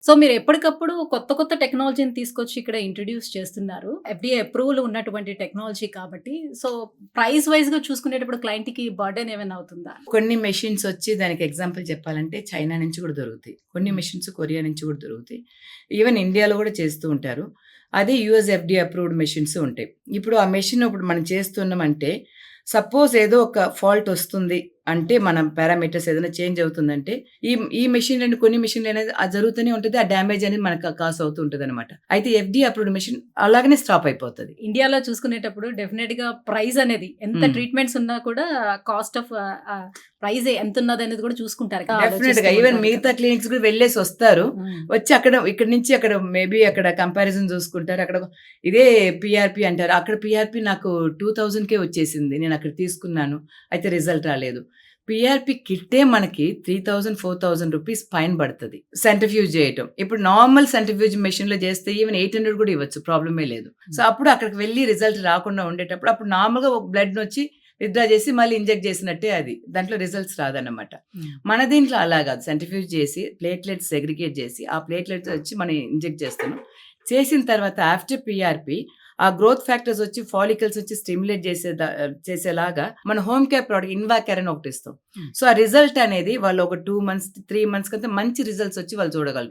So మీరు ఎప్పటికప్పుడు కొత్త కొత్త టెక్నాలజీని తీసుకొచ్చి ఇక్కడ ఇంట్రొడ్యూస్ చేస్తున్నారు. ఎఫ్‌డీఏ అప్రూవల్ ఉన్నటువంటి టెక్నాలజీ కాబట్టి. సో ప్రైస్ వైస్‌గా చూసుకునేటప్పుడు క్లయింట్‌కి బర్డెన్ ఏమైనా అవుతుందా? కొన్ని మెషిన్స్ వచ్చి దానికి ఎగ్జాంపుల్ చెప్పాలంటే చైనా నుంచి కూడా దొరుకుతాయి. కొన్ని మెషిన్స్ కొరియా నుంచి కూడా దొరుకుతాయి. ఈవెన్ ఇండియాలో కూడా చేస్తూ ఉంటారు. అది యూఎస్ ఎఫ్‌డీఏ అప్రూవ్డ్ మెషిన్స్ ఉంటాయి. ఇప్పుడు ఆ మెషిన్ ఇప్పుడు మనం చేస్తున్నామంటే సపోజ్ ఏదో ఒక ఫాల్ట్ వస్తుంది అంటే మనం పారామీటర్స్ ఏదైనా చేంజ్ అవుతుందంటే ఈ ఈ మెషిన్ అండ్ కొన్ని మెషిన్లు అనేది అది జరుగుతూనే ఉంటుంది. ఆ డ్యామేజ్ అనేది మనకు కాస్ అవుతూ ఉంటదనమాట. అయితే ఎఫ్‌డీఏ అప్రూవ్డ్ మెషిన్ అలాగనే స్టాప్ అయిపోతది. ఇండియాలో చూసుకునేటప్పుడు డెఫినిట్‌గా ప్రైస్ అనేది ఎంత హ్మ్. ట్రీట్మెంట్స్ ఉన్నా కూడా కాస్ట్ ఆఫ్ ప్రైస్ ఎంతున్నదనేది కూడా చూసుకుంటారు. ఆలోచిస్తూ డెఫినిట్‌గా ఈవెన్ ఉంటారు మిగతా కదా! క్లినిక్స్ కూడా వెళ్ళేసొస్తారు. హ్మ్. వచ్చి అక్కడ ఇక్కడి నుంచి అక్కడ మేబీ అక్కడ కంపారిజన్ చూసుకుంటారు. అక్కడ ఇదే పీఆర్‌పీ అంటారు. అక్కడ పీఆర్‌పీ నాకు 2000కే వచ్చేసింది. నేను అక్కడ తీసుకున్నాను. అయితే రిజల్ట్ రాలేదు. పీఆర్‌పీ కిట్టే మనకి 3000, 4000 రూపీస్ పైన పడతది. సెంట్రిఫ్యూజ్ చేయటం. ఇప్పుడు నార్మల్ సెంట్రిఫ్యూజ్ మెషిన్‌లో చేస్తే ఈవెన్ 800 కూడా ఇవ్వచ్చు. ప్రాబ్లమే లేదు. సో, అప్పుడు అక్కడికి వెళ్లి రిజల్ట్ రాకుండా ఉండేటప్పుడు అప్పుడు నార్మల్‌గా ఒక బ్లడ్‌నొచ్చి విత్‌డ్రా చేసి మళ్ళీ ఇంజెక్ట్ చేసినట్టే అది. దాంట్లో రిజల్ట్స్ రాదన్నమాట. హ్మ్. మన దీంట్లో అలా కాదు. సెంట్రిఫ్యూజ్ చేసి ప్లేట్‌లెట్స్ సెగ్రిగేట్ చేసి ఆ ప్లేట్‌లెట్స్ వచ్చి మనం ఇంజెక్ట్ చేస్తున్నాం. చేసిన తర్వాత ఆఫ్టర్ పీఆర్‌పీ ఆ గ్రోత్ ఫ్యాక్టర్స్ వచ్చి ఫాలికల్స్ వచ్చి స్టిమ్యులేట్ చేసేలాగా మన హోమ్ కేర్ ప్రొడక్ట్ ఇన్వాకేర్ అని ఒకటి ఇస్తాం. హ్మ్. సో, ఆ రిజల్ట్ అనేది వాళ్ళు ఒక 2 మంత్స్, 3 మంత్స్ కంటే మంచి రిజల్ట్స్ వచ్చి వాళ్ళు చూడగలరు.